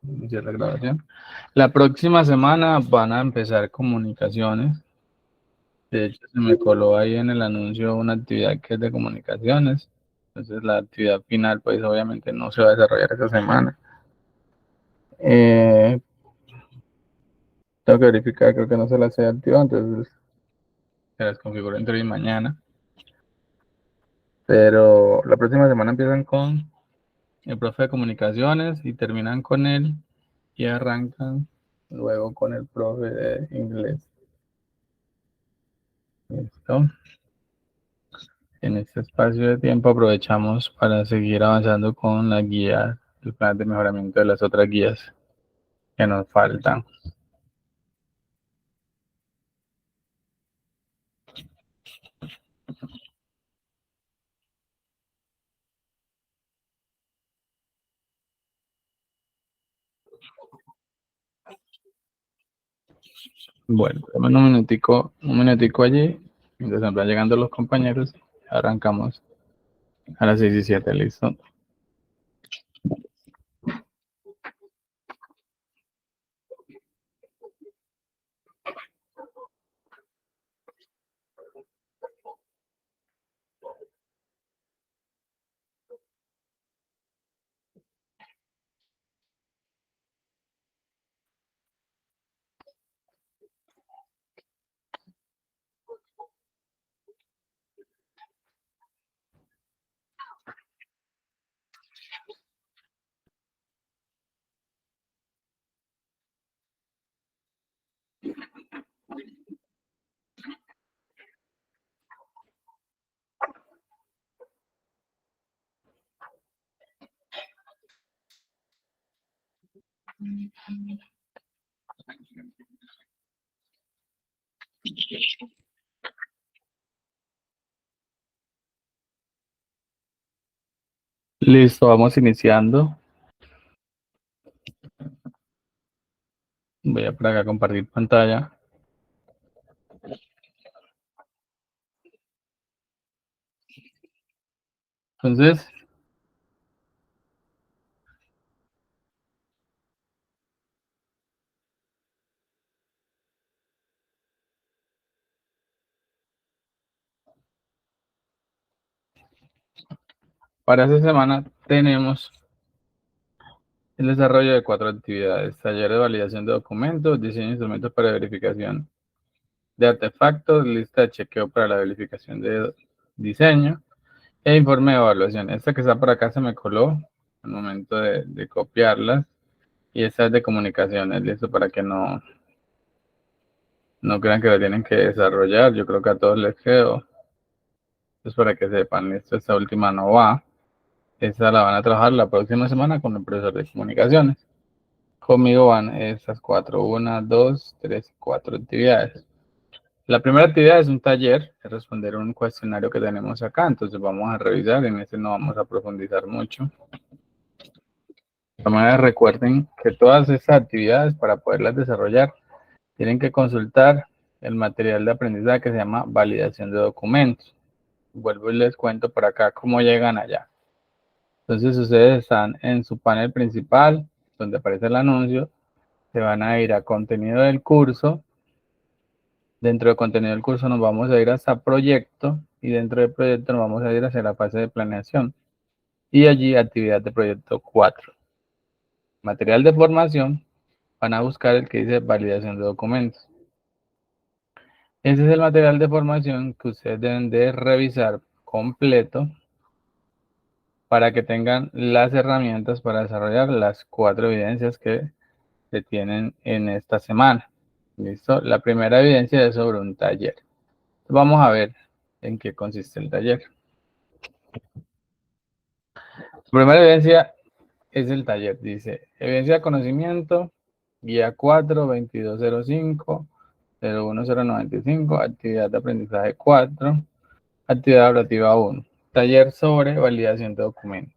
iniciar la grabación. La próxima semana van a empezar comunicaciones. De hecho, se me coló ahí en el anuncio una actividad que es de comunicaciones. Entonces, la actividad final, pues obviamente no se va a desarrollar esta semana. Tengo que verificar, creo que no se las he activado, entonces se las configuro entre hoy y mañana. Pero la próxima semana empiezan con el profe de comunicaciones y terminan con él y arrancan luego con el profe de inglés. ¿Listo? En este espacio de tiempo aprovechamos para seguir avanzando con la guía, el plan de mejoramiento de las otras guías que nos faltan. Bueno, dame un minutico allí, mientras van llegando los compañeros, arrancamos a las 6:07, ¿listo? Listo, vamos iniciando. Voy a por acá compartir pantalla. Entonces, para esta semana tenemos el desarrollo de 4 actividades: taller de validación de documentos, diseño de instrumentos para verificación de artefactos, lista de chequeo para la verificación de diseño e informe de evaluación. Esta que está por acá se me coló al momento de copiarlas, y esta es de comunicaciones, listo, para que no crean que lo tienen que desarrollar. Yo creo que a todos les quedó. Entonces, para que sepan, listo, esta última no va. Esta la van a trabajar la próxima semana con el profesor de comunicaciones. Conmigo van estas 4, 1, 2, 3, 4 actividades. La primera actividad es un taller, es responder un cuestionario que tenemos acá, entonces vamos a revisar, en este no vamos a profundizar mucho. De todas maneras, recuerden que todas estas actividades, para poderlas desarrollar, tienen que consultar el material de aprendizaje que se llama validación de documentos. Vuelvo y les cuento por acá cómo llegan allá. Entonces ustedes están en su panel principal, donde aparece el anuncio, se van a ir a contenido del curso. Dentro de contenido del curso nos vamos a ir hasta proyecto, y dentro del proyecto nos vamos a ir hacia la fase de planeación. Y allí actividad de proyecto 4. Material de formación, van a buscar el que dice validación de documentos. Ese es el material de formación que ustedes deben de revisar completo para que tengan las herramientas para desarrollar las 4 evidencias que se tienen en esta semana. ¿Listo? La primera evidencia es sobre un taller. Vamos a ver en qué consiste el taller. La primera evidencia es el taller. Dice, evidencia de conocimiento, guía 4, 2205, 01095, actividad de aprendizaje 4, actividad evaluativa 1, taller sobre validación de documentos.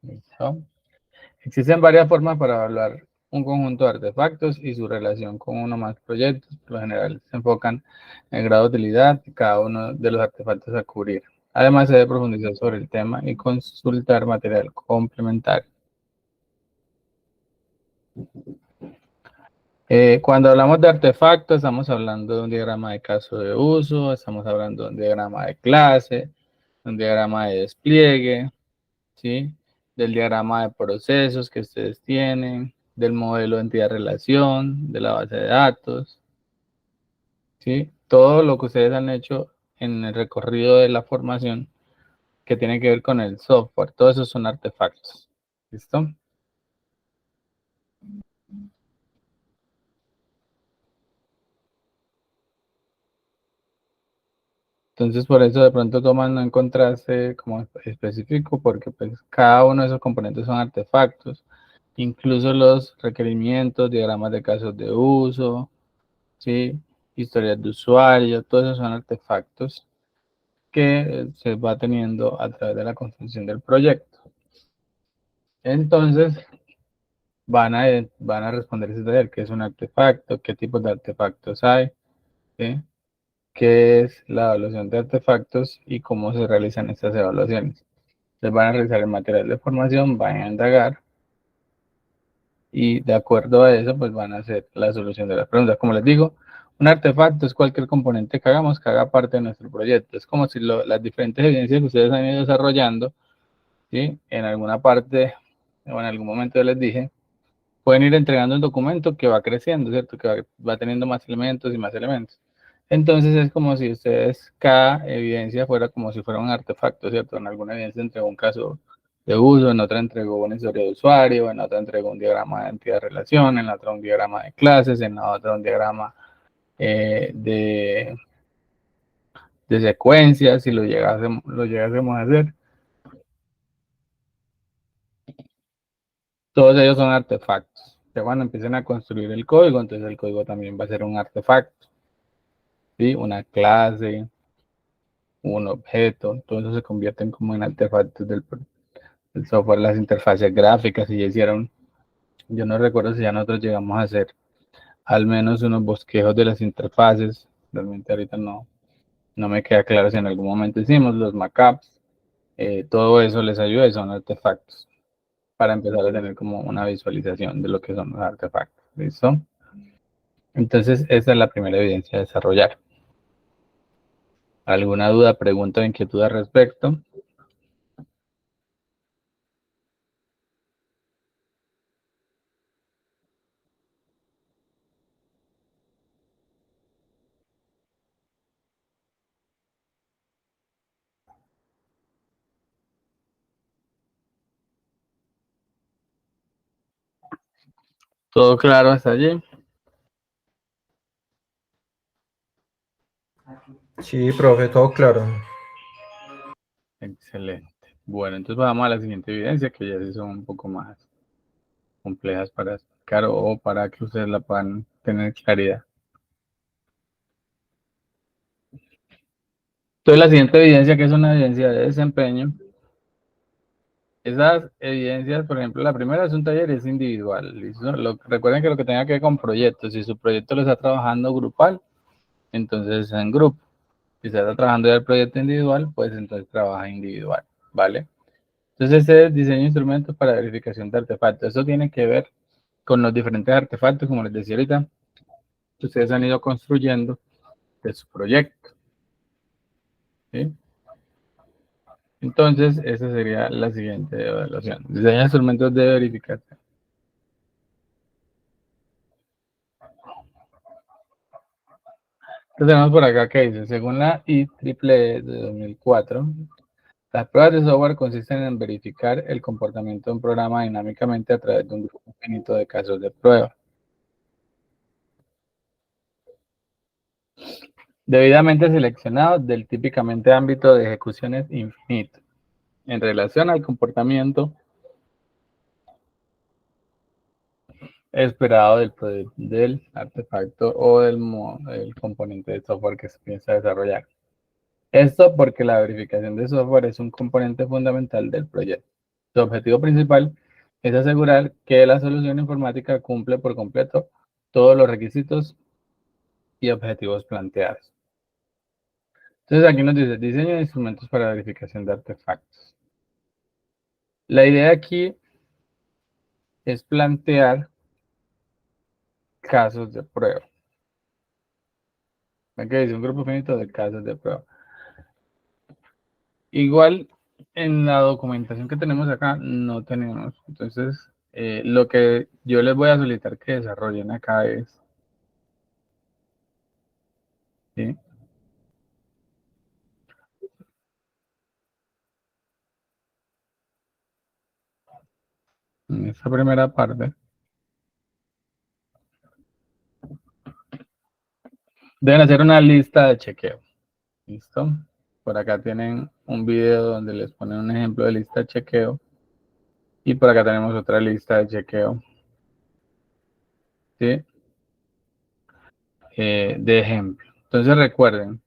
¿Listo? Existen varias formas para evaluar un conjunto de artefactos y su relación con uno o más proyectos. Por lo general se enfocan en el grado de utilidad de cada uno de los artefactos a cubrir. Además, se debe profundizar sobre el tema y consultar material complementario. Cuando hablamos de artefactos, estamos hablando de un diagrama de caso de uso, estamos hablando de un diagrama de clase, un diagrama de despliegue, ¿sí? Del diagrama de procesos que ustedes tienen, del modelo de entidad-relación, de la base de datos, ¿sí? Todo lo que ustedes han hecho en el recorrido de la formación que tiene que ver con el software, todos esos son artefactos, ¿listo? Entonces, por eso de pronto toman no encontrarse como específico, porque pues cada uno de esos componentes son artefactos, incluso los requerimientos, diagramas de casos de uso, ¿sí? Historias de usuario, todos esos son artefactos que se va teniendo a través de la construcción del proyecto. Entonces, van a responder ese taller, qué es un artefacto, qué tipos de artefactos hay, ¿sí? Qué es la evaluación de artefactos y cómo se realizan estas evaluaciones. Les van a realizar el material de formación, van a indagar y de acuerdo a eso, pues van a hacer la solución de las preguntas. Como les digo, un artefacto es cualquier componente que hagamos que haga parte de nuestro proyecto. Es como si las diferentes evidencias que ustedes han ido desarrollando, ¿sí? En alguna parte o en algún momento les dije, pueden ir entregando un documento que va creciendo, ¿cierto? Que va teniendo más elementos y más elementos. Entonces es como si ustedes, cada evidencia fuera como si fuera un artefacto, ¿cierto? En alguna evidencia entregó un caso de uso, en otra entregó una historia de usuario, en otra entregó un diagrama de entidad-relación, en la otra un diagrama de clases, en la otra un diagrama de secuencias, si lo llegásemos a hacer. Todos ellos son artefactos. Que cuando empiecen a construir el código, entonces el código también va a ser un artefacto, ¿sí? Una clase, un objeto, todo eso se convierten como en artefactos del software, las interfaces gráficas, y ya hicieron, yo no recuerdo si ya nosotros llegamos a hacer al menos unos bosquejos de las interfaces, realmente ahorita no me queda claro si en algún momento hicimos los mockups, todo eso les ayuda y son artefactos, para empezar a tener como una visualización de lo que son los artefactos, ¿listo? Entonces, esa es la primera evidencia a desarrollar. ¿Alguna duda, pregunta o inquietud al respecto? ¿Todo claro hasta allí? Sí, profe, todo claro. Excelente. Bueno, entonces vamos a la siguiente evidencia, que ya sí son un poco más complejas para explicar o para que ustedes la puedan tener claridad. Entonces, la siguiente evidencia, que es una evidencia de desempeño, esas evidencias, por ejemplo, la primera es un taller, es individual. ¿Listo? Recuerden que lo que tenga que ver con proyectos, si su proyecto lo está trabajando grupal, entonces es en grupo. Si se está trabajando ya el proyecto individual, pues entonces trabaja individual, ¿vale? Entonces, ese es diseño de instrumentos para verificación de artefactos. Eso tiene que ver con los diferentes artefactos, como les decía ahorita, que ustedes han ido construyendo de su proyecto, ¿sí? Entonces, esa sería la siguiente evaluación. Diseño de instrumentos de verificación. Entonces, tenemos por acá que dice, según la IEEE de 2004, las pruebas de software consisten en verificar el comportamiento de un programa dinámicamente a través de un grupo finito de casos de prueba, debidamente seleccionados del típicamente ámbito de ejecuciones infinito, en relación al comportamiento esperado del artefacto o del componente de software que se piensa desarrollar. Esto porque la verificación de software es un componente fundamental del proyecto. Su objetivo principal es asegurar que la solución informática cumple por completo todos los requisitos y objetivos planteados. Entonces aquí nos dice diseño de instrumentos para verificación de artefactos. La idea aquí es plantear casos de prueba. Ven que dice un grupo finito de casos de prueba. Igual en la documentación que tenemos acá no tenemos. Entonces, lo que yo les voy a solicitar que desarrollen acá es, ¿sí? En esta primera parte, deben hacer una lista de chequeo. ¿Listo? Por acá tienen un video donde les ponen un ejemplo de lista de chequeo. Y por acá tenemos otra lista de chequeo, ¿sí? De ejemplo. Entonces recuerden,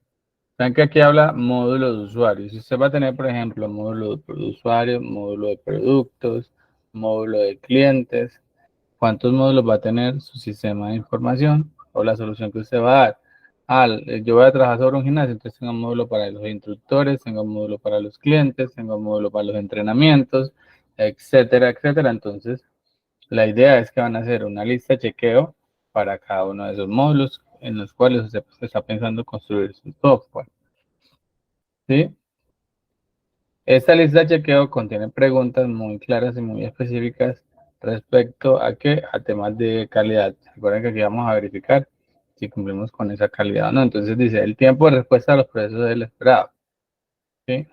saben que aquí habla módulo de usuarios. Si usted va a tener, por ejemplo, módulo de usuarios, módulo de productos, módulo de clientes, ¿cuántos módulos va a tener su sistema de información o la solución que usted va a dar? Yo voy a trabajar sobre un gimnasio, entonces tengo un módulo para los instructores, tengo un módulo para los clientes, tengo un módulo para los entrenamientos, etcétera, etcétera. Entonces, la idea es que van a hacer una lista de chequeo para cada uno de esos módulos en los cuales usted está pensando construir su software. ¿Sí? Esta lista de chequeo contiene preguntas muy claras y muy específicas respecto a qué, a temas de calidad. Recuerden que aquí vamos a verificar si cumplimos con esa calidad o no. Entonces dice el tiempo de respuesta a los procesos del esperado. ¿Sí?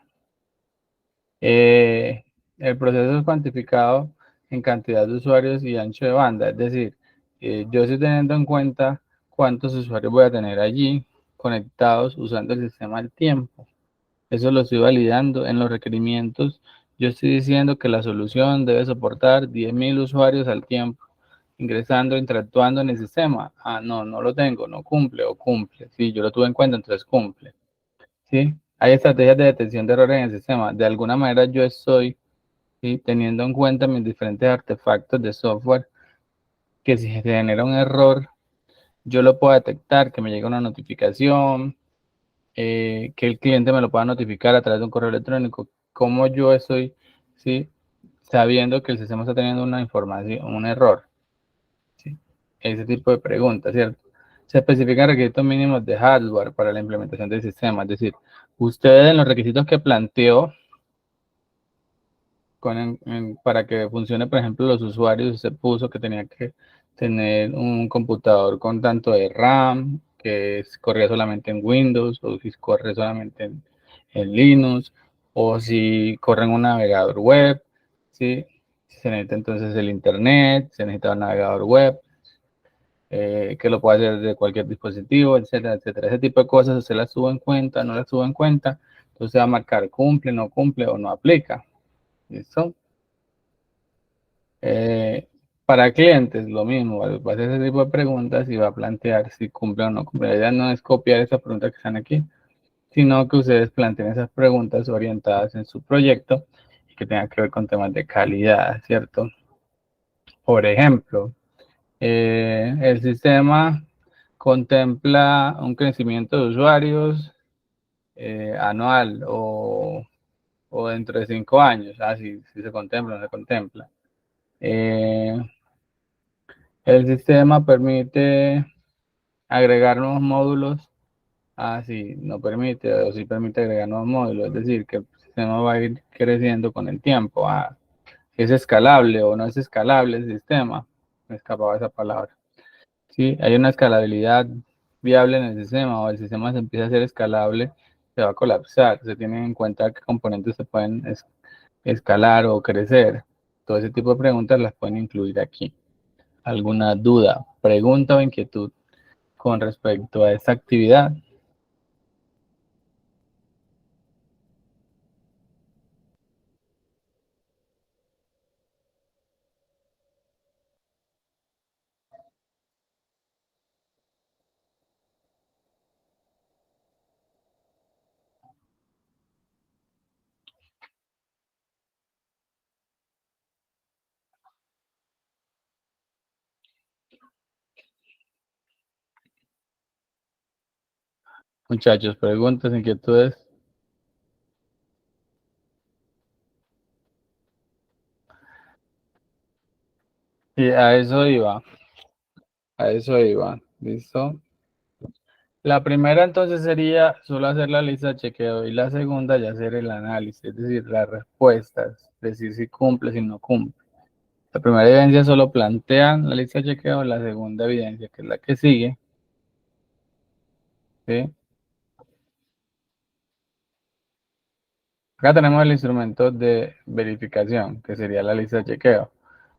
Eh, el proceso es cuantificado en cantidad de usuarios y ancho de banda, es decir, yo estoy teniendo en cuenta cuántos usuarios voy a tener allí conectados usando el sistema al tiempo. Eso lo estoy validando en los requerimientos. Yo estoy diciendo que la solución debe soportar 10.000 usuarios al tiempo, ingresando, interactuando en el sistema. Ah, no, no lo tengo, no cumple o cumple. Sí, yo lo tuve en cuenta, entonces cumple. ¿Sí? Hay estrategias de detección de errores en el sistema. De alguna manera yo estoy, ¿sí?, teniendo en cuenta mis diferentes artefactos de software, que si se genera un error, yo lo puedo detectar, que me llegue una notificación, que el cliente me lo pueda notificar a través de un correo electrónico. Como yo estoy, ¿sí?, sabiendo que el sistema está teniendo una información, un error. ¿Sí? Ese tipo de preguntas, ¿cierto? Se especifican requisitos mínimos de hardware para la implementación del sistema. Es decir, ustedes en los requisitos que planteó para que funcione, por ejemplo, los usuarios, se puso que tenía que tener un computador con tanto de RAM, que corría solamente en Windows, o si corre solamente en Linux, o si corre en un navegador web, ¿sí? Si se necesita entonces el Internet, se necesita un navegador web, que lo puede hacer de cualquier dispositivo, etcétera, etcétera. Ese tipo de cosas se las tuvo en cuenta, no las tuvo en cuenta, entonces va a marcar cumple, no cumple o no aplica. ¿Listo? Para clientes, lo mismo, va a hacer ese tipo de preguntas y va a plantear si cumple o no cumple. La idea no es copiar esas preguntas que están aquí, sino que ustedes planteen esas preguntas orientadas en su proyecto y que tengan que ver con temas de calidad, ¿cierto? Por ejemplo, el sistema contempla un crecimiento de usuarios anual o dentro de 5 años, si se contempla o no se contempla. El sistema permite agregar nuevos módulos. Sí, no permite, o sí permite agregar nuevos módulos. Es decir, que el sistema va a ir creciendo con el tiempo. ¿Es escalable o no es escalable el sistema? Me escapaba esa palabra. Sí, hay una escalabilidad viable en el sistema, o el sistema se empieza a ser escalable, se va a colapsar. Se tienen en cuenta qué componentes se pueden escalar o crecer. Todo ese tipo de preguntas las pueden incluir aquí. ¿Alguna duda, pregunta o inquietud con respecto a esta actividad? Muchachos, preguntas, inquietudes. Y a eso iba. A eso iba. ¿Listo? La primera entonces sería solo hacer la lista de chequeo y la segunda ya hacer el análisis, es decir, las respuestas, decir si cumple, si no cumple. La primera evidencia solo plantean la lista de chequeo, la segunda evidencia, que es la que sigue, ¿sí? Acá tenemos el instrumento de verificación, que sería la lista de chequeo.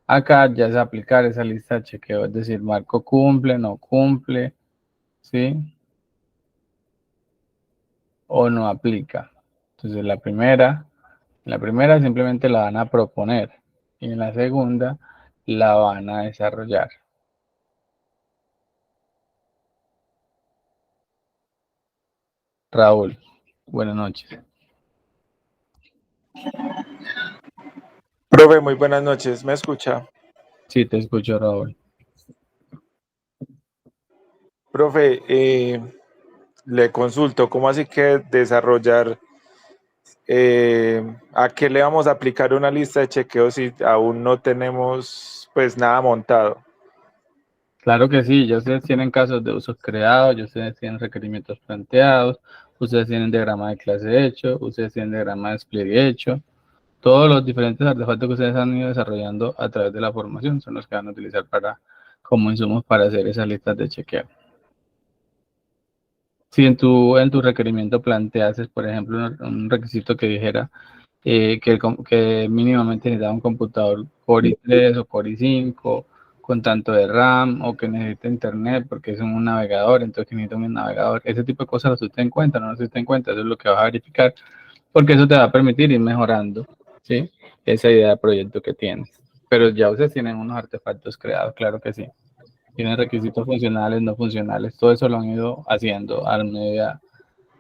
Acá ya es aplicar esa lista de chequeo, es decir, Marco cumple, no cumple, ¿sí? O no aplica. Entonces la primera simplemente la van a proponer y en la segunda la van a desarrollar. Raúl, buenas noches. Profe, muy buenas noches. ¿Me escucha? Sí, te escucho, Raúl. Profe, le consulto, ¿cómo así que desarrollar, a qué le vamos a aplicar una lista de chequeos si aún no tenemos pues nada montado? Claro que sí, ya ustedes tienen casos de usos creados, ya ustedes tienen requerimientos planteados, ustedes tienen diagrama de clase hecho, ustedes tienen diagrama de despliegue hecho. Todos los diferentes artefactos que ustedes han ido desarrollando a través de la formación son los que van a utilizar como insumos para hacer esas listas de chequeo. Si en tu requerimiento planteases, por ejemplo, un requisito que dijera que mínimamente necesitaba un computador Core i3 o Core i5 con tanto de RAM o que necesita internet porque es un navegador, entonces que necesita un navegador, ese tipo de cosas los usted en cuenta, no los usted en cuenta, eso es lo que vas a verificar porque eso te va a permitir ir mejorando, ¿sí? Esa idea de proyecto que tienes. Pero ya ustedes tienen unos artefactos creados, claro que sí. Tienen requisitos funcionales, no funcionales, todo eso lo han ido haciendo a medida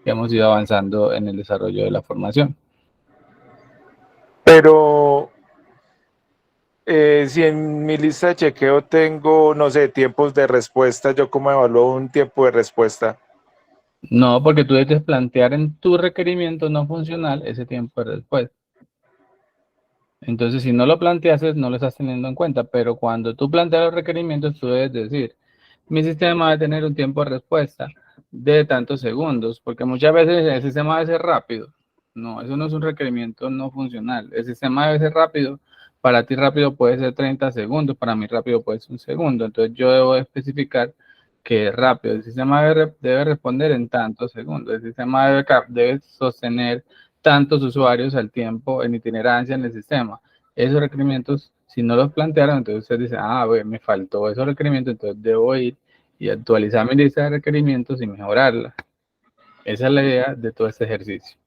que hemos ido avanzando en el desarrollo de la formación. Pero si en mi lista de chequeo tengo, no sé, tiempos de respuesta, ¿yo cómo evalúo un tiempo de respuesta? No, porque tú debes plantear en tu requerimiento no funcional ese tiempo de respuesta. Entonces, si no lo planteases, no lo estás teniendo en cuenta, pero cuando tú planteas los requerimientos, tú debes decir, mi sistema debe tener un tiempo de respuesta de tantos segundos, porque muchas veces el sistema debe ser rápido. No, eso no es un requerimiento no funcional. El sistema debe ser rápido. Para ti rápido puede ser 30 segundos, para mí rápido puede ser un segundo. Entonces yo debo especificar que es rápido. El sistema debe responder en tantos segundos. El sistema debe sostener tantos usuarios al tiempo en itinerancia en el sistema. Esos requerimientos, si no los plantearon, entonces usted dice, ah, bueno, me faltó esos requerimientos, entonces debo ir y actualizar mi lista de requerimientos y mejorarla. Esa es la idea de todo este ejercicio.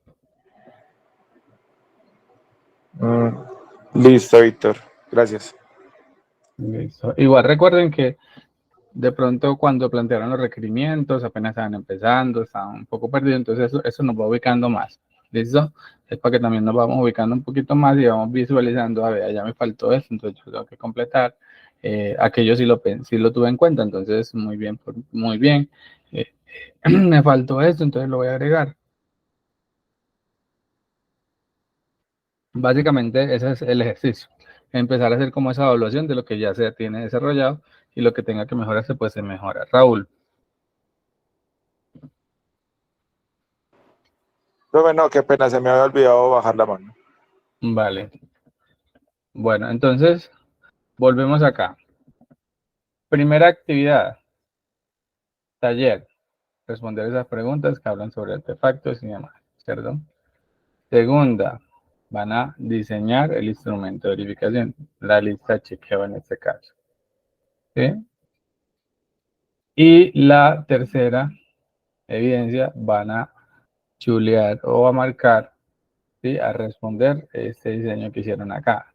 Listo, Víctor. Gracias. Listo. Igual recuerden que de pronto cuando plantearon los requerimientos, apenas estaban empezando, estaban un poco perdidos, entonces eso nos va ubicando más. ¿Listo? Es para que también nos vamos ubicando un poquito más y vamos visualizando, a ver, ya me faltó esto, entonces yo tengo que completar. Aquello sí lo tuve en cuenta, entonces muy bien, muy bien. Me faltó esto, entonces lo voy a agregar. Básicamente ese es el ejercicio. Empezar a hacer como esa evaluación de lo que ya se tiene desarrollado y lo que tenga que mejorarse, pues se mejora. Raúl. Profe, no, qué pena, se me había olvidado bajar la mano. Vale. Bueno, entonces volvemos acá. Primera actividad, taller. Responder esas preguntas que hablan sobre artefactos y demás, ¿cierto? Segunda, van a diseñar el instrumento de verificación, la lista de chequeo en este caso. ¿Sí? Y la tercera evidencia, van a chulear o a marcar, ¿sí? A responder este diseño que hicieron acá.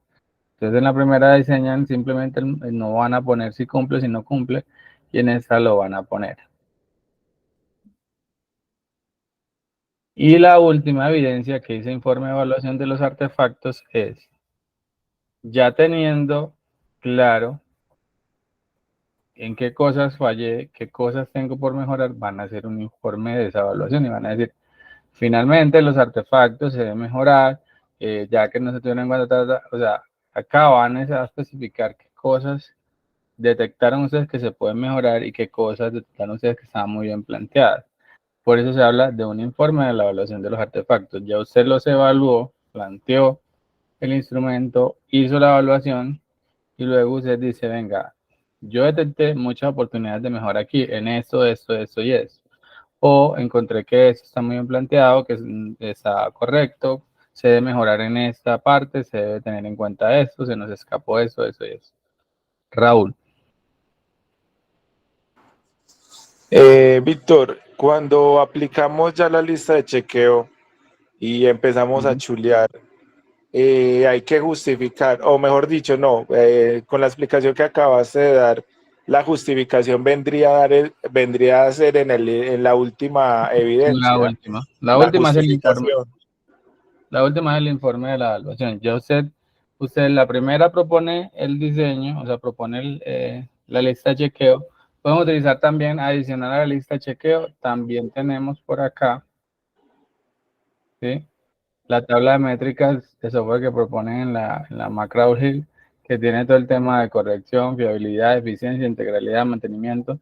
Entonces en la primera diseñan simplemente no van a poner si cumple, si no cumple, y en esta lo van a poner. Y la última evidencia que dice informe de evaluación de los artefactos es, ya teniendo claro en qué cosas fallé, qué cosas tengo por mejorar, van a hacer un informe de esa evaluación y van a decir, finalmente los artefactos se deben mejorar, ya que no se tuvieron en cuenta, o sea, acá van a especificar qué cosas detectaron ustedes que se pueden mejorar y qué cosas detectaron ustedes que estaban muy bien planteadas. Por eso se habla de un informe de la evaluación de los artefactos. Ya usted los evaluó, planteó el instrumento, hizo la evaluación y luego usted dice, venga, yo detecté muchas oportunidades de mejora aquí en esto, esto, esto y esto. O encontré que esto está muy bien planteado, que está correcto, se debe mejorar en esta parte, se debe tener en cuenta esto, se nos escapó eso, eso y eso. Raúl. Víctor, cuando aplicamos ya la lista de chequeo y empezamos a chulear, hay que justificar, o mejor dicho, no, con la explicación que acabaste de dar, la justificación vendría a ser en la última La evidencia, última. La la última es el informe. justificación. La última es el informe de la evaluación. Ya usted la primera propone el diseño, o sea, propone la lista de chequeo. Podemos utilizar también, adicional a la lista de chequeo, también tenemos por acá, ¿sí? La tabla de métricas de software que proponen en la McGraw-Hill, que tiene todo el tema de corrección, fiabilidad, eficiencia, integralidad, mantenimiento.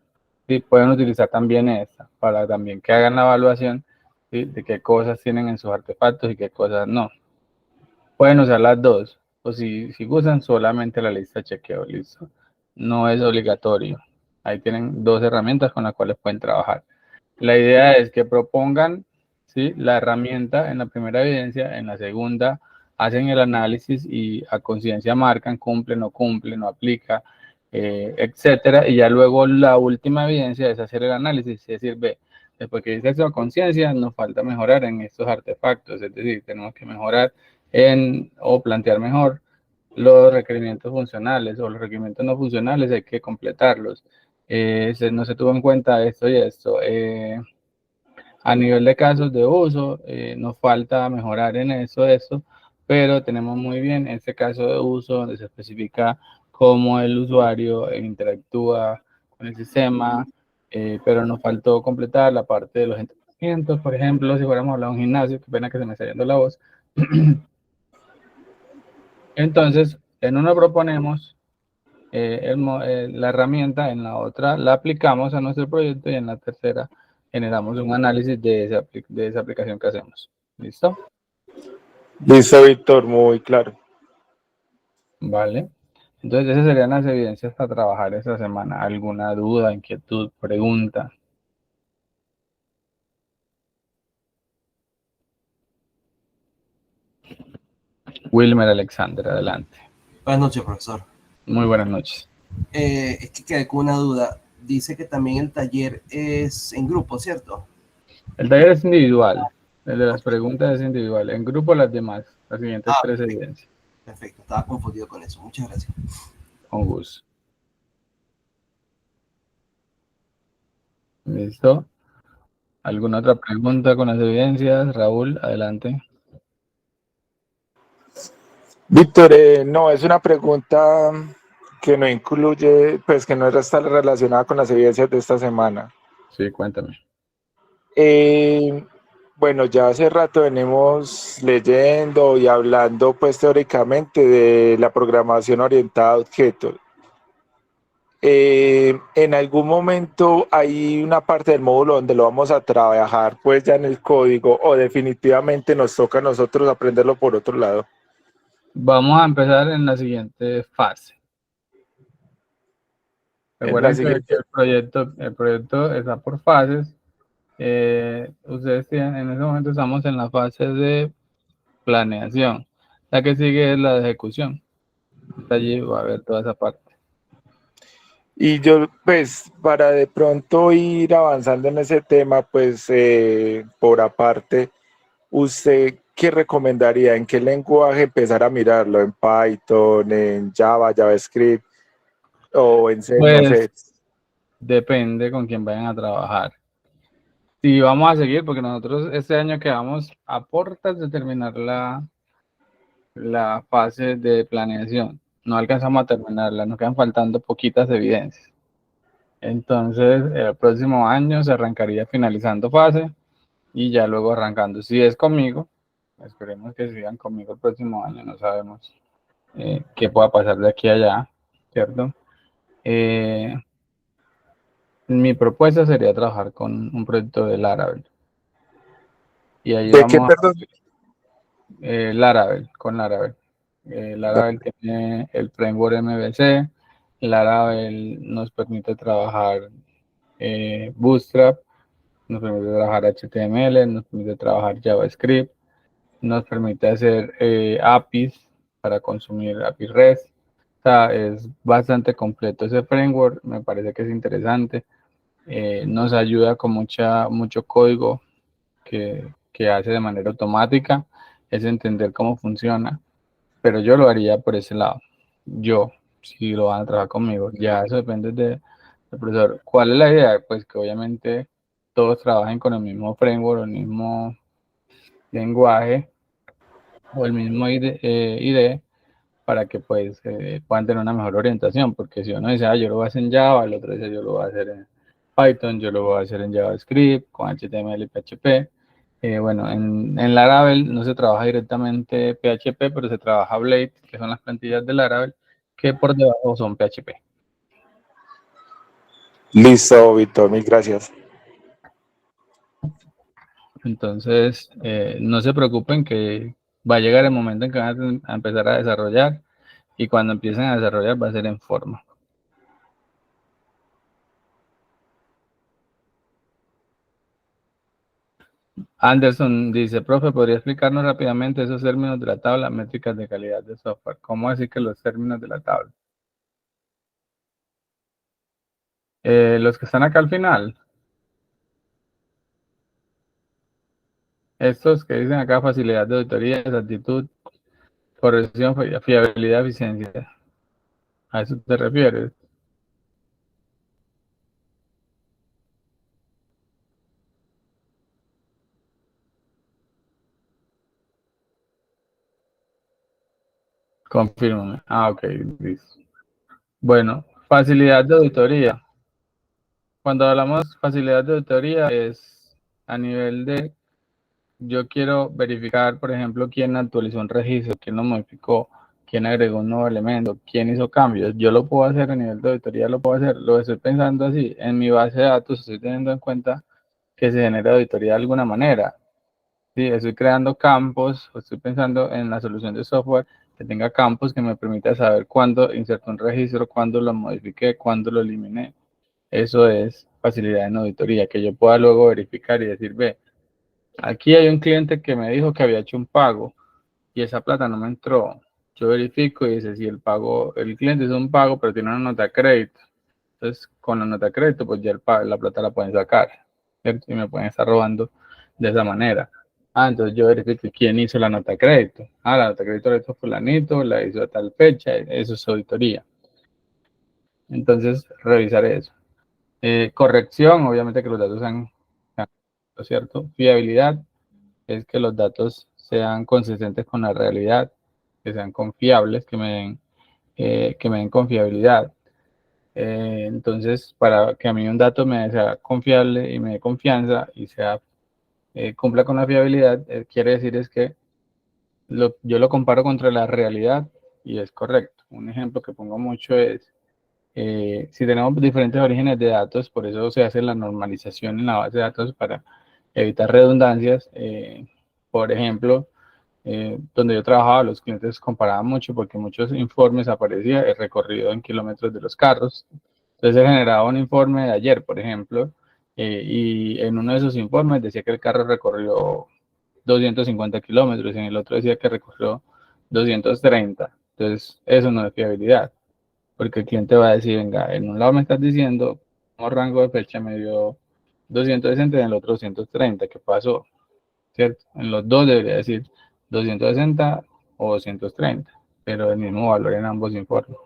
Y pueden utilizar también esta para también que hagan la evaluación, ¿sí?, de qué cosas tienen en sus artefactos y qué cosas no. Pueden usar las dos, o si gustan solamente la lista de chequeo, listo. No es obligatorio. Ahí tienen dos herramientas con las cuales pueden trabajar. La idea es que propongan, ¿sí?, la herramienta en la primera evidencia, en la segunda hacen el análisis y a conciencia marcan, cumple, no aplica, etcétera, y ya luego la última evidencia es hacer el análisis, es decir, ve, después que dice eso a conciencia, nos falta mejorar en estos artefactos, es decir, tenemos que mejorar o plantear mejor los requerimientos funcionales o los requerimientos no funcionales, hay que completarlos. No se tuvo en cuenta esto y esto. A nivel de casos de uso, nos falta mejorar en eso, pero tenemos muy bien este caso de uso donde se especifica cómo el usuario interactúa con el sistema, pero nos faltó completar la parte de los entrenamientos, por ejemplo, si fuéramos a hablar de un gimnasio, qué pena que se me está yendo la voz. Entonces, en uno proponemos la herramienta, en la otra la aplicamos a nuestro proyecto y en la tercera generamos un análisis de esa aplicación que hacemos. ¿Listo? Listo, Víctor, muy claro. Vale. Entonces, esas serían las evidencias para trabajar esta semana. ¿Alguna duda, inquietud, pregunta? Wilmer Alexander, adelante. Buenas noches, profesor. Muy buenas noches. Es que quedé con una duda. Dice que también el taller es en grupo, ¿cierto? El taller es individual. El de las preguntas es individual. En grupo las demás, las siguientes tres evidencias. Perfecto, estaba confundido con eso. Muchas gracias. Con gusto. ¿Listo? ¿Alguna otra pregunta con las evidencias? Raúl, adelante. Víctor, no, es una pregunta que no incluye, pues que no está relacionada con las evidencias de esta semana. Sí, cuéntame. Bueno, ya hace rato venimos leyendo y hablando, pues teóricamente, de la programación orientada a objetos. En algún momento hay una parte del módulo donde lo vamos a trabajar, pues ya en el código, o definitivamente nos toca a nosotros aprenderlo por otro lado. Vamos a empezar en la siguiente fase. Recuerden que el proyecto está por fases. Ustedes tienen, en ese momento estamos en la fase de planeación. La que sigue es la de ejecución. Allí va a haber toda esa parte. Y yo, pues, para de pronto ir avanzando en ese tema, pues, por aparte, ¿usted qué recomendaría? ¿En qué lenguaje empezar a mirarlo? ¿En Python, en Java, JavaScript o en C? No sé. Depende con quién vayan a trabajar. Si vamos a seguir, porque nosotros este año quedamos a puertas de terminar la fase de planeación. No alcanzamos a terminarla, nos quedan faltando poquitas evidencias. Entonces, el próximo año se arrancaría finalizando fase y ya luego arrancando. Si es conmigo, esperemos que sigan conmigo el próximo año, no sabemos qué pueda pasar de aquí a allá, ¿cierto? Mi propuesta sería trabajar con un proyecto de Laravel. Y ahí ¿De qué, vamos perdón? Laravel, con Laravel. Laravel tiene el framework MVC. Laravel nos permite trabajar Bootstrap, nos permite trabajar HTML, nos permite trabajar JavaScript, nos permite hacer APIs para consumir API REST. O sea, es bastante completo ese framework, me parece que es interesante. Nos ayuda con mucho código que hace de manera automática, es entender cómo funciona, pero yo lo haría por ese lado. Yo, si lo van a trabajar conmigo, ya eso depende del profesor. ¿Cuál es la idea? Pues que obviamente todos trabajen con el mismo framework, el mismo lenguaje o el mismo IDE para que pues puedan tener una mejor orientación, porque si uno dice, yo lo voy a hacer en Java, el otro dice, yo lo voy a hacer en Python, yo lo voy a hacer en JavaScript, con HTML y PHP. Bueno, en Laravel no se trabaja directamente PHP, pero se trabaja Blade, que son las plantillas de Laravel, que por debajo son PHP. Listo, Víctor, mil gracias. Entonces, no se preocupen que va a llegar el momento en que van a empezar a desarrollar y cuando empiecen a desarrollar va a ser en forma. Anderson dice, profe, ¿podría explicarnos rápidamente esos términos de la tabla, métricas de calidad de software? ¿Cómo así que los términos de la tabla? Los que están acá al final. Estos que dicen acá, facilidad de auditoría, exactitud, corrección, fiabilidad, eficiencia. ¿A eso te refieres? Confírmame. Ok, listo. Bueno, facilidad de auditoría. Cuando hablamos facilidad de auditoría es a nivel de, yo quiero verificar, por ejemplo, quién actualizó un registro, quién lo modificó, quién agregó un nuevo elemento, quién hizo cambios. Yo lo puedo hacer a nivel de auditoría, lo puedo hacer, lo estoy pensando así. En mi base de datos estoy teniendo en cuenta que se genera auditoría de alguna manera. Sí, estoy creando campos, estoy pensando en la solución de software que tenga campos que me permita saber cuándo inserto un registro, cuándo lo modifiqué, cuándo lo eliminé. Eso es facilidad en auditoría, que yo pueda luego verificar y decir, ve, aquí hay un cliente que me dijo que había hecho un pago y esa plata no me entró. Yo verifico y dice, si el pago, el cliente hizo un pago, pero tiene una nota de crédito. Entonces, con la nota de crédito, pues ya la plata la pueden sacar, ¿cierto? Y me pueden estar robando de esa manera. Entonces yo verifico quién hizo la nota de crédito. La nota de crédito la hizo fulanito, la hizo a tal fecha, eso es auditoría. Entonces, revisar eso. Corrección, obviamente que los datos sean, ¿cierto? Fiabilidad es que los datos sean consistentes con la realidad, que sean confiables, que me den confiabilidad. Entonces, para que a mí un dato me sea confiable y me dé confianza y sea cumpla con la fiabilidad, quiere decir es que yo lo comparo contra la realidad y es correcto. Un ejemplo que pongo mucho es, si tenemos diferentes orígenes de datos, por eso se hace la normalización en la base de datos para evitar redundancias. Por ejemplo, donde yo trabajaba, los clientes comparaban mucho porque muchos informes aparecía el recorrido en kilómetros de los carros. Entonces se generaba un informe de ayer, por ejemplo, y en uno de esos informes decía que el carro recorrió 250 kilómetros y en el otro decía que recorrió 230. Entonces eso no es fiabilidad, porque el cliente va a decir, venga, en un lado me estás diciendo, como rango de fecha me dio 260 y en el otro 230, ¿qué pasó? ¿Cierto? En los dos debería decir 260 o 230, pero el mismo valor en ambos informes.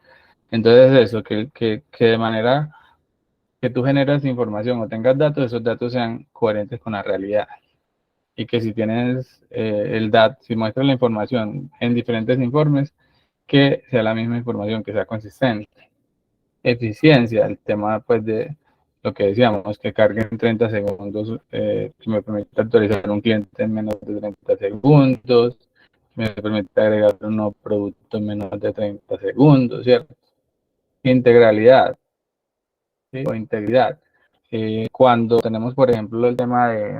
Entonces eso, que de manera que tú generas información o tengas datos, esos datos sean coherentes con la realidad. Y que si tienes el dato, si muestras la información en diferentes informes, que sea la misma información, que sea consistente. Eficiencia, el tema pues de lo que decíamos, que cargue en 30 segundos, que me permite actualizar un cliente en menos de 30 segundos, que me permite agregar un nuevo producto en menos de 30 segundos, ¿cierto? Integralidad, ¿sí? O integridad. Cuando tenemos, por ejemplo, el tema de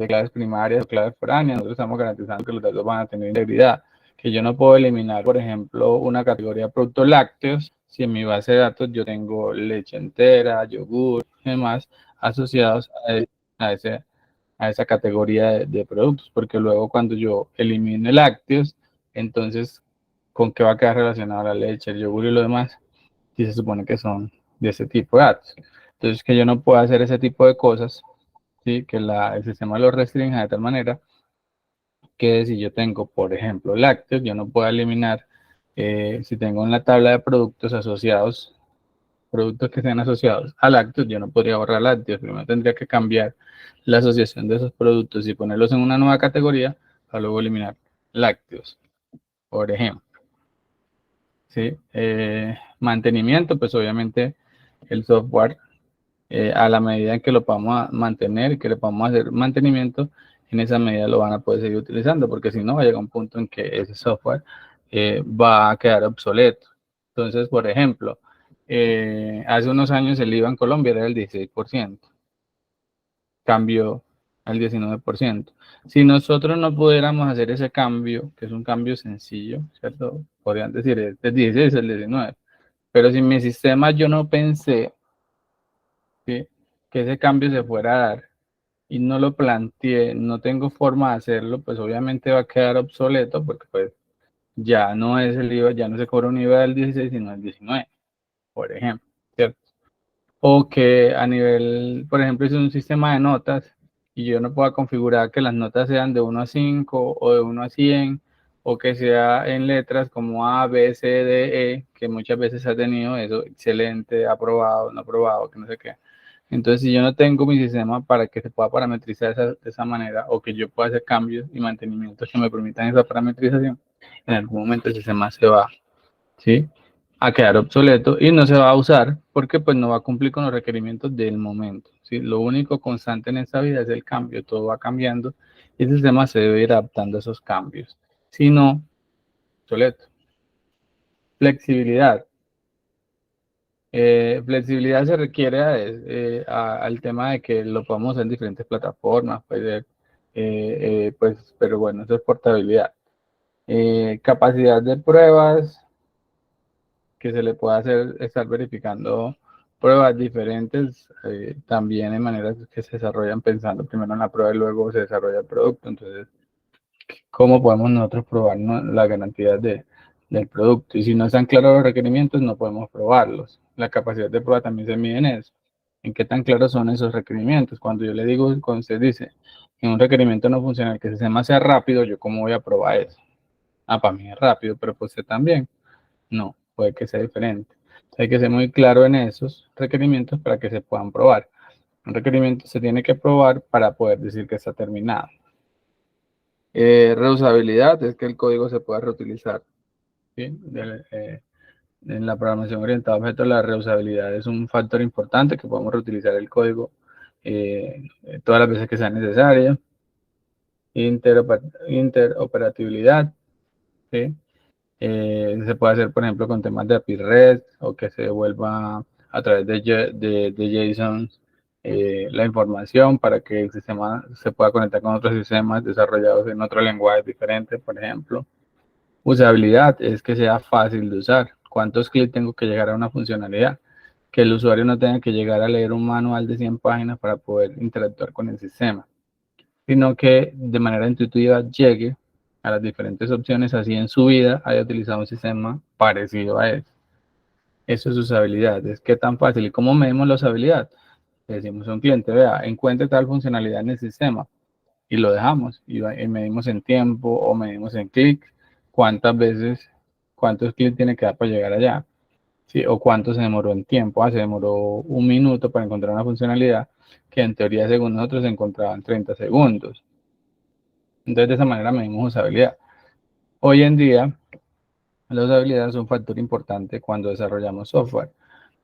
claves primarias o claves foráneas, nosotros estamos garantizando que los datos van a tener integridad, que yo no puedo eliminar, por ejemplo, una categoría de productos lácteos si en mi base de datos yo tengo leche entera, yogur y demás asociados a esa categoría de productos, porque luego cuando yo elimine lácteos, entonces, ¿con qué va a quedar relacionada la leche, el yogur y lo demás? Si se supone que son de ese tipo de datos. Entonces, que yo no puedo hacer ese tipo de cosas, ¿sí? Que el sistema lo restrinja de tal manera que si yo tengo, por ejemplo, lácteos, yo no puedo eliminar, si tengo en la tabla de productos asociados, productos que sean asociados a lácteos, yo no podría borrar lácteos, primero tendría que cambiar la asociación de esos productos y ponerlos en una nueva categoría para luego eliminar lácteos, por ejemplo. ¿Sí? Mantenimiento, pues obviamente el software, a la medida en que lo podamos mantener, que le podamos hacer mantenimiento, en esa medida lo van a poder seguir utilizando, porque si no, va a llegar un punto en que ese software va a quedar obsoleto. Entonces, por ejemplo, hace unos años el IVA en Colombia era del 16%, cambió al 19%. Si nosotros no pudiéramos hacer ese cambio, que es un cambio sencillo, ¿cierto? Podrían decir, es del 16 al 19. Pero si en mi sistema yo no pensé, ¿sí?, que ese cambio se fuera a dar y no lo planteé, no tengo forma de hacerlo, pues obviamente va a quedar obsoleto porque pues ya no es el IVA, ya no se cobra un IVA del 16 sino del 19, por ejemplo, ¿cierto? O que a nivel, por ejemplo, es un sistema de notas y yo no pueda configurar que las notas sean de 1 a 5 o de 1 a 100 o que sea en letras como A, B, C, D, E, que muchas veces ha tenido eso, excelente, aprobado, no aprobado, que no sé qué. Entonces, si yo no tengo mi sistema para que se pueda parametrizar de esa manera o que yo pueda hacer cambios y mantenimientos que me permitan esa parametrización, en algún momento el sistema se va, ¿sí?, a quedar obsoleto y no se va a usar porque pues no va a cumplir con los requerimientos del momento, ¿sí? Lo único constante en esta vida es el cambio, todo va cambiando y el sistema se debe ir adaptando a esos cambios. Si no, obsoleto. Flexibilidad. Flexibilidad se requiere al tema de que lo podamos hacer en diferentes plataformas, pues, pero bueno, eso es portabilidad. Capacidad de pruebas, que se le pueda hacer, estar verificando pruebas diferentes, también en maneras que se desarrollan pensando primero en la prueba y luego se desarrolla el producto. Entonces, ¿cómo podemos nosotros probar las garantías del producto? Y si no están claros los requerimientos, no podemos probarlos. La capacidad de prueba también se mide en eso. ¿En qué tan claros son esos requerimientos? Cuando yo le digo, cuando usted dice que un requerimiento no funciona, que el sistema sea rápido, ¿yo cómo voy a probar eso? Ah, para mí es rápido, pero pues usted también. No, puede que sea diferente. Hay que ser muy claro en esos requerimientos para que se puedan probar. Un requerimiento se tiene que probar para poder decir que está terminado. Reusabilidad es que el código se pueda reutilizar, ¿sí? En la programación orientada a objetos, la reusabilidad es un factor importante, que podamos reutilizar el código todas las veces que sea necesario. Interoperabilidad, ¿sí? Se puede hacer, por ejemplo, con temas de API REST o que se devuelva a través de JSON la información para que el sistema se pueda conectar con otros sistemas desarrollados en otro lenguaje diferente, por ejemplo. Usabilidad es que sea fácil de usar. ¿Cuántos clics tengo que llegar a una funcionalidad? Que el usuario no tenga que llegar a leer un manual de 100 páginas para poder interactuar con el sistema, sino que de manera intuitiva llegue a las diferentes opciones, así en su vida haya utilizado un sistema parecido a eso. Eso es usabilidad, es qué tan fácil. ¿Y cómo medimos la usabilidad? Le decimos a un cliente, vea, encuentre tal funcionalidad en el sistema y lo dejamos y medimos en tiempo o medimos en clic, cuántas veces, cuántos clics tiene que dar para llegar allá, ¿sí? O cuánto se demoró en tiempo. Se demoró 1 minuto para encontrar una funcionalidad que en teoría según nosotros se encontraba en 30 segundos. Entonces de esa manera medimos usabilidad. Hoy en día la usabilidad es un factor importante cuando desarrollamos software,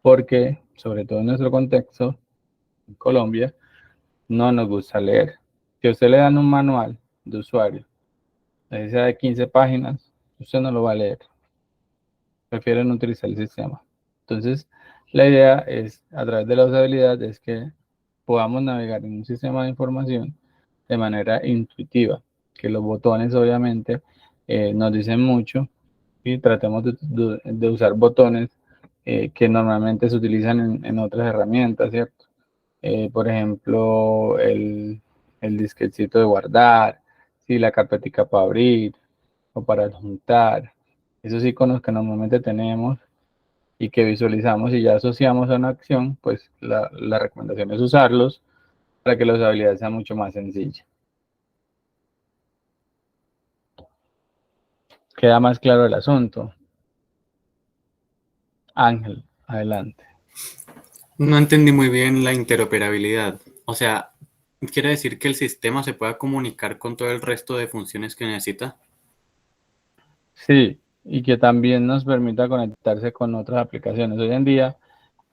porque sobre todo en nuestro contexto, en Colombia, no nos gusta leer. Si a usted le dan un manual de usuario, así sea de 15 páginas, usted no lo va a leer. Prefieren utilizar el sistema. Entonces, la idea es, a través de la usabilidad, es que podamos navegar en un sistema de información de manera intuitiva, que los botones obviamente nos dicen mucho y tratemos de usar botones que normalmente se utilizan en otras herramientas, ¿cierto? Por ejemplo, el disquetcito de guardar, sí, la carpetica para abrir o para adjuntar, esos iconos que normalmente tenemos y que visualizamos y ya asociamos a una acción, pues la recomendación es usarlos para que la usabilidad sea mucho más sencilla. Queda más claro el asunto. Ángel, adelante. No entendí muy bien la interoperabilidad. O sea, ¿quiere decir que el sistema se pueda comunicar con todo el resto de funciones que necesita? Sí, y que también nos permita conectarse con otras aplicaciones. Hoy en día,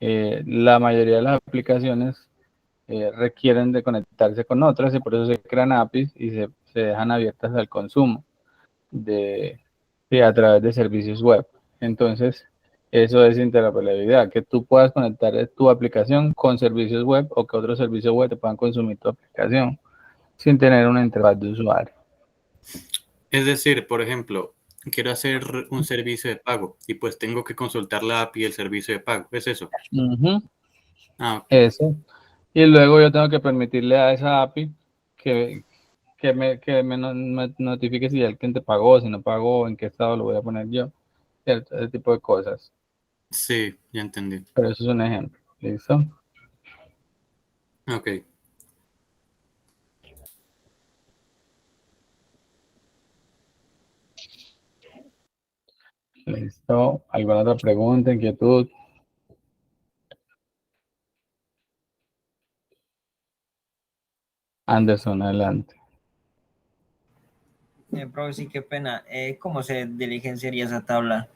la mayoría de las aplicaciones requieren de conectarse con otras y por eso se crean APIs y se dejan abiertas al consumo a través de servicios web. Entonces, eso es interoperabilidad, que tú puedas conectar tu aplicación con servicios web o que otros servicios web te puedan consumir tu aplicación sin tener una interfaz de usuario. Es decir, por ejemplo, quiero hacer un servicio de pago y pues tengo que consultar la API del servicio de pago. ¿Es eso? Ujú, Ah, ok. eso. Y luego yo tengo que permitirle a esa API que, me notifique si ya el cliente pagó, si no pagó, en qué estado lo voy a poner yo, ¿cierto? Ese tipo de cosas. Sí, ya entendí. Pero eso es un ejemplo. ¿Listo? Ok. ¿Listo? ¿Alguna otra pregunta, inquietud? Anderson, adelante. Profe, sí, qué pena. ¿Cómo se diligenciaría esa tabla?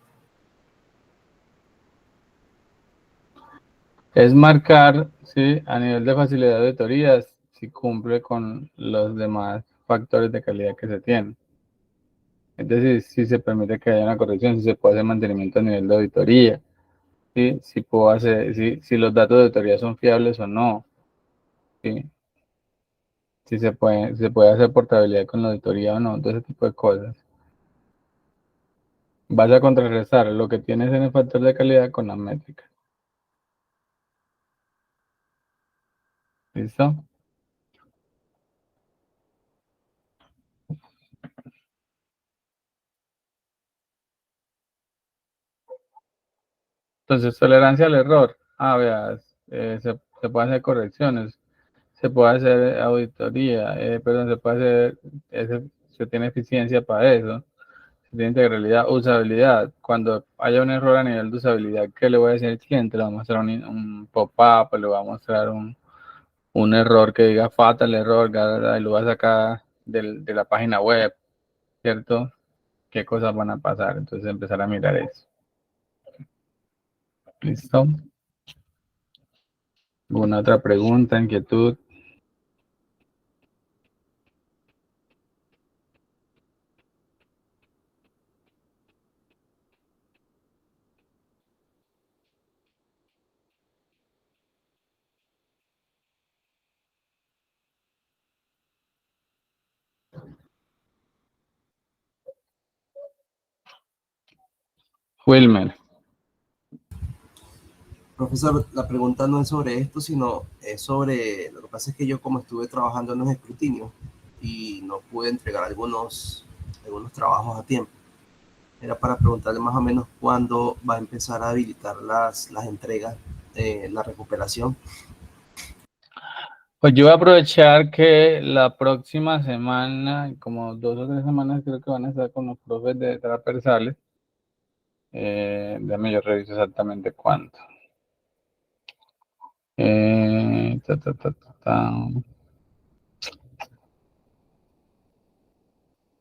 Es marcar, sí, a nivel de facilidad de auditorías, si cumple con los demás factores de calidad que se tienen. Es decir, si se permite que haya una corrección, si se puede hacer mantenimiento a nivel de auditoría, ¿sí? Si puedo hacer, si los datos de auditoría son fiables o no, ¿sí? Si se puede hacer portabilidad con la auditoría o no, todo ese tipo de cosas. Vas a contrarrestar lo que tienes en el factor de calidad con la métrica. ¿Listo? Entonces, tolerancia al error. Veas, se pueden hacer correcciones, se puede hacer auditoría, perdón, se puede hacer, se tiene eficiencia para eso, se tiene integralidad, usabilidad. Cuando haya un error a nivel de usabilidad, ¿qué le voy a decir al cliente? Le voy a mostrar un pop-up, le voy a mostrar un error que diga fatal error, y lo voy a sacar de la página web, ¿cierto? ¿Qué cosas van a pasar? Entonces, empezar a mirar eso. ¿Listo? ¿Alguna otra pregunta, inquietud? Wilmer. Profesor, la pregunta no es sobre esto, sino es sobre, lo que pasa es que yo como estuve trabajando en los escrutinios y no pude entregar algunos trabajos a tiempo, era para preguntarle más o menos cuándo va a empezar a habilitar las entregas, la recuperación. Pues yo voy a aprovechar que la próxima semana, como 2 o 3 semanas, creo que van a estar con los profes de transversales. Déjame yo reviso exactamente cuánto. Eh, ta, ta, ta, ta, ta.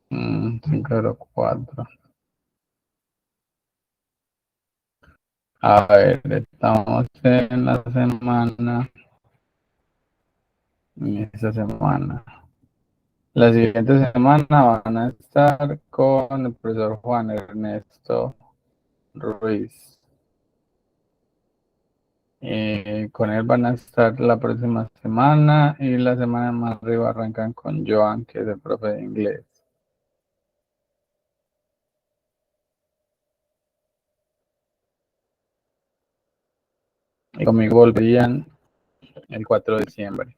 504. A ver, estamos en la semana, en esta semana. La siguiente semana van a estar con el profesor Juan Ernesto Ruiz. Con él van a estar la próxima semana y la semana más arriba arrancan con Joan, que es el profe de inglés. Y conmigo volverían el 4 de diciembre.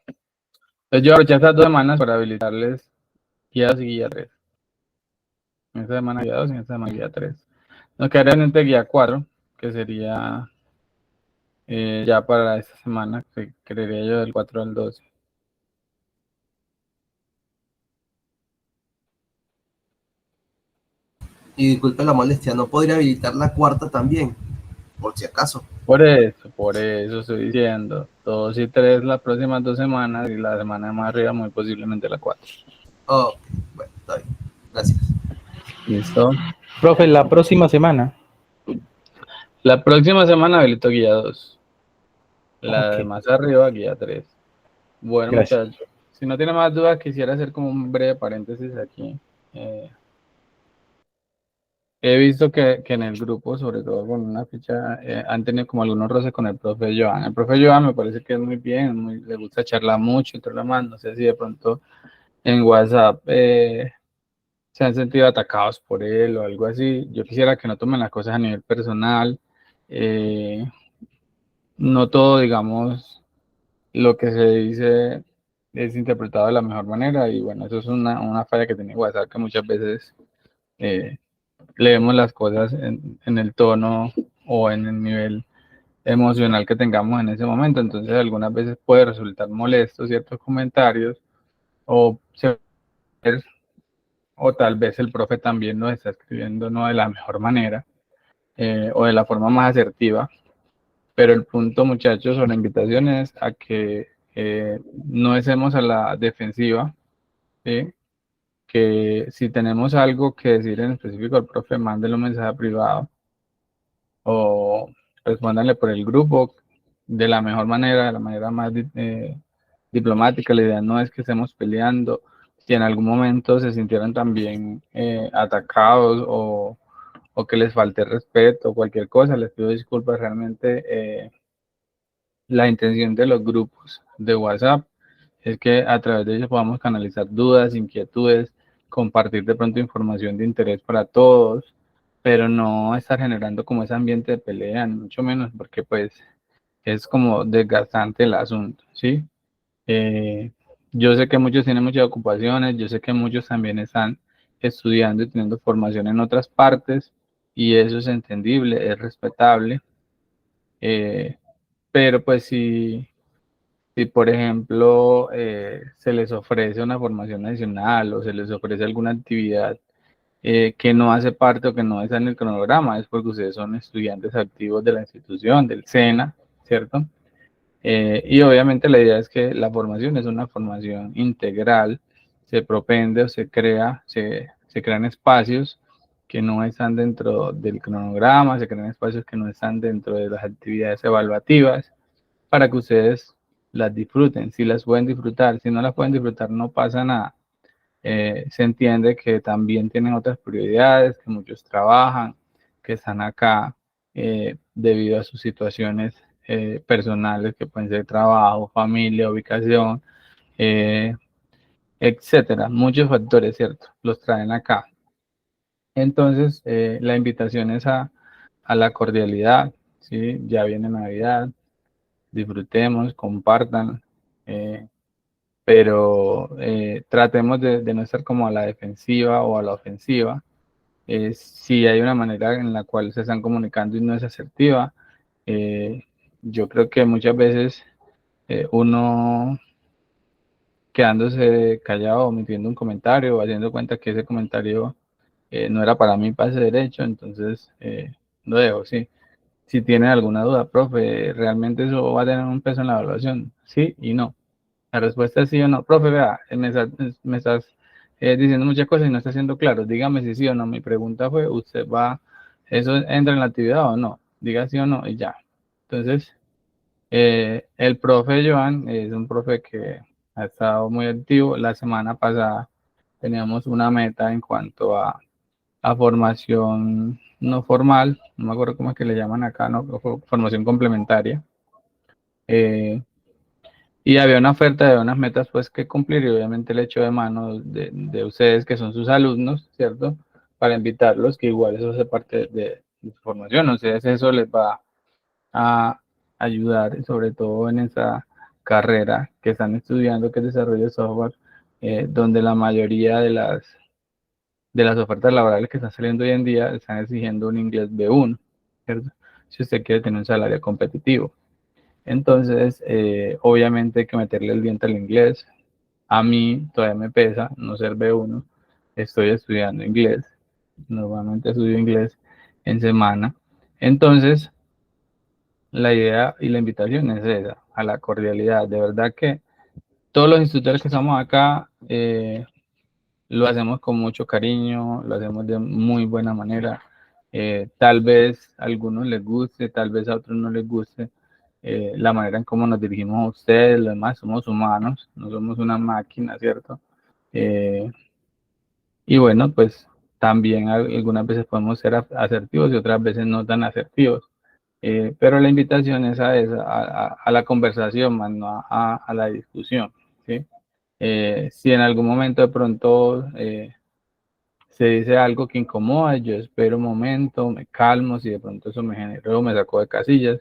Entonces yo aproveché estas 2 semanas para habilitarles guía 2 y guía 3. En esta semana guía 2 y en esta semana guía 3. Nos quedaría pendiente guía 4, que sería ya para esta semana, que creería yo del 4 al 12. Y disculpe la molestia, ¿no podría habilitar la cuarta también? Por si acaso. Por eso estoy diciendo 2 y 3 las próximas 2 semanas y la semana más arriba muy posiblemente la 4. Oh, bueno, está bien. Gracias. ¿Listo? Profe, la próxima semana. La próxima semana habilito guía 2. La de Ok. más arriba, guía 3. Bueno, Gracias. muchachos, si no tiene más dudas, quisiera hacer como un breve paréntesis aquí. He visto que en el grupo, sobre todo con una ficha, han tenido como algunos roces con el profe Joan. El profe Joan me parece que es muy bien, le gusta charlar mucho y todo lo demás. No sé si de pronto en WhatsApp se han sentido atacados por él o algo así. Yo quisiera que no tomen las cosas a nivel personal. No todo, digamos, lo que se dice es interpretado de la mejor manera y bueno, eso es una falla que tiene WhatsApp, que muchas veces leemos las cosas en el tono o en el nivel emocional que tengamos en ese momento, entonces algunas veces puede resultar molesto ciertos comentarios o, o tal vez el profe también nos está escribiendo no de la mejor manera o de la forma más asertiva, pero el punto, muchachos, sobre la invitación es a que no estemos a la defensiva, ¿sí? Que si tenemos algo que decir en específico al profe, mándelo un mensaje privado o respóndanle por el grupo de la mejor manera, de la manera más diplomática. La idea no es que estemos peleando. Si en algún momento se sintieran también atacados o que les falte respeto o cualquier cosa, les pido disculpas. Realmente la intención de los grupos de WhatsApp es que a través de ellos podamos canalizar dudas, inquietudes, compartir de pronto información de interés para todos, pero no estar generando como ese ambiente de pelea, ni mucho menos, porque pues es como desgastante el asunto, ¿sí? Yo sé que muchos tienen muchas ocupaciones, yo sé que muchos también están estudiando y teniendo formación en otras partes, y eso es entendible, es respetable, pero pues si por ejemplo se les ofrece una formación adicional o se les ofrece alguna actividad que no hace parte o que no está en el cronograma, es porque ustedes son estudiantes activos de la institución, del SENA, ¿cierto? Y obviamente la idea es que la formación es una formación integral, se propende o se crean espacios que no están dentro del cronograma, se crean espacios que no están dentro de las actividades evaluativas para que ustedes las disfruten. Si las pueden disfrutar, si no las pueden disfrutar, no pasa nada. Se entiende que también tienen otras prioridades, que muchos trabajan, que están acá debido a sus situaciones personales, que pueden ser trabajo, familia, ubicación, etcétera. Muchos factores, ¿cierto? Los traen acá. Entonces, la invitación es a la cordialidad, ¿sí? Ya viene Navidad, disfrutemos, compartan, pero tratemos de no estar como a la defensiva o a la ofensiva. Si hay una manera en la cual se están comunicando y no es asertiva, yo creo que muchas veces uno quedándose callado, omitiendo un comentario o haciendo cuenta que ese comentario no era para mí, pase derecho, entonces lo dejo, sí. Si tienen alguna duda, profe, ¿realmente eso va a tener un peso en la evaluación? Sí y no. La respuesta es sí o no. Profe, vea, me estás diciendo muchas cosas y no está siendo claro. Dígame si sí o no. Mi pregunta fue, ¿usted va, eso entra en la actividad o no? diga sí o no y ya. Entonces, el profe Joan es un profe que ha estado muy activo. La semana pasada teníamos una meta en cuanto a formación no formal, no me acuerdo cómo es que le llaman acá, ¿no? Formación complementaria. Y había una oferta de unas metas pues que cumplir y obviamente el hecho de mano de ustedes que son sus alumnos, ¿cierto? Para invitarlos, que igual eso hace parte de su formación, ustedes eso les va a ayudar, sobre todo en esa carrera que están estudiando, que es desarrollo de software, donde la mayoría de las ofertas laborales que están saliendo hoy en día están exigiendo un inglés B1, ¿cierto? Si usted quiere tener un salario competitivo. Entonces, obviamente hay que meterle el diente al inglés. A mí todavía me pesa no ser B1. Estoy estudiando inglés. Normalmente estudio inglés en semana. Entonces, la idea y la invitación es esa, a la cordialidad. De verdad que todos los instructores que estamos acá lo hacemos con mucho cariño, lo hacemos de muy buena manera. Tal vez a algunos les guste, tal vez a otros no les guste la manera en cómo nos dirigimos a ustedes. Los demás somos humanos, no somos una máquina, ¿cierto? Y bueno, pues también algunas veces podemos ser asertivos y otras veces no tan asertivos. Pero la invitación es a la conversación, más no a la discusión, ¿sí? Si en algún momento de pronto se dice algo que incomoda, yo espero un momento, me calmo, si de pronto eso me generó, me sacó de casillas,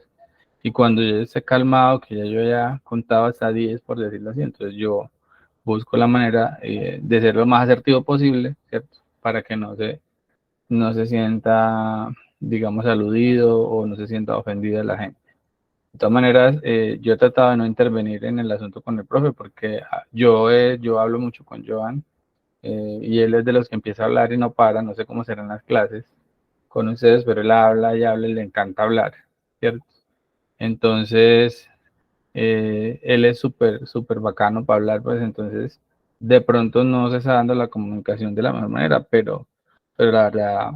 y cuando yo esté calmado, que yo ya contaba hasta 10, por decirlo así, entonces yo busco la manera de ser lo más asertivo posible, ¿cierto? Para que no se sienta, digamos, aludido o no se sienta ofendida la gente. De todas maneras, yo he tratado de no intervenir en el asunto con el profe porque yo hablo mucho con Joan y él es de los que empieza a hablar y no para, no sé cómo serán las clases con ustedes, pero él habla y habla y le encanta hablar, ¿cierto? Entonces, él es súper bacano para hablar, pues entonces de pronto no se está dando la comunicación de la mejor manera, pero la verdad,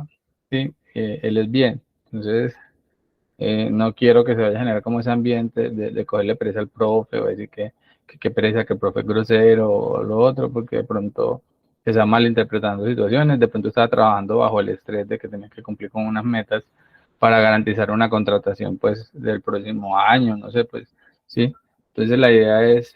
sí, él es bien. Entonces, no quiero que se vaya a generar como ese ambiente de cogerle pereza al profe o decir que pereza, que el profe es grosero o lo otro, porque de pronto se está malinterpretando situaciones, de pronto está trabajando bajo el estrés de que tenía que cumplir con unas metas para garantizar una contratación pues del próximo año, no sé, pues sí. Entonces la idea es,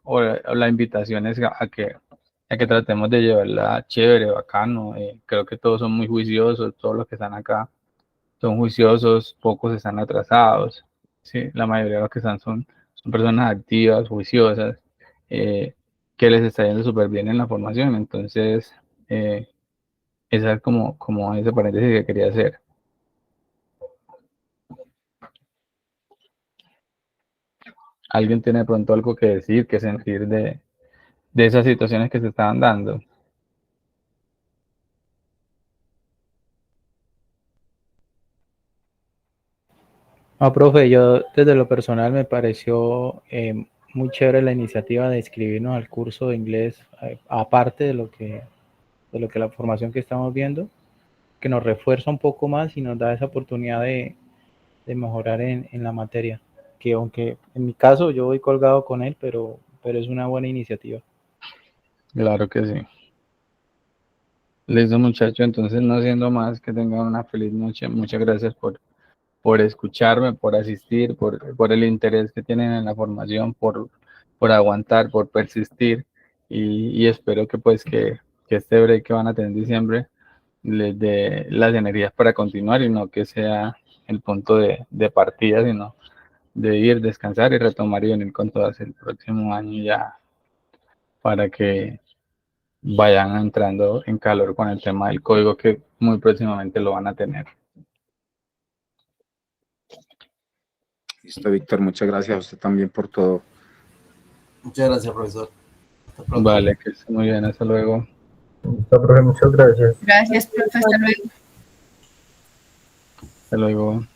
o la invitación es a que tratemos de llevarla chévere, bacano. Creo que todos son muy juiciosos, todos los que están acá son juiciosos, pocos están atrasados, ¿sí? La mayoría de los que están son personas activas, juiciosas, que les está yendo súper bien en la formación. Entonces, esa es como ese paréntesis que quería hacer. ¿Alguien tiene de pronto algo que decir, que sentir de esas situaciones que se estaban dando? No, profe, yo desde lo personal me pareció muy chévere la iniciativa de inscribirnos al curso de inglés, aparte de lo que la formación que estamos viendo, que nos refuerza un poco más y nos da esa oportunidad de mejorar en la materia. Que aunque en mi caso yo voy colgado con él, pero es una buena iniciativa. Claro que sí. Listo, muchachos, entonces no siendo más, que tengan una feliz noche. Muchas gracias por escucharme, por asistir, por el interés que tienen en la formación, por aguantar, por persistir y espero que pues que este break que van a tener en diciembre les dé las energías para continuar y no que sea el punto de partida, sino de ir, descansar y retomar y venir con todas el próximo año ya para que vayan entrando en calor con el tema del código que muy próximamente lo van a tener. Listo, Víctor, muchas gracias a usted también por todo. Muchas gracias, profesor. Hasta pronto. Vale, que esté muy bien, hasta luego. Listo, profe, muchas gracias. Gracias, profe. Hasta luego. Hasta luego.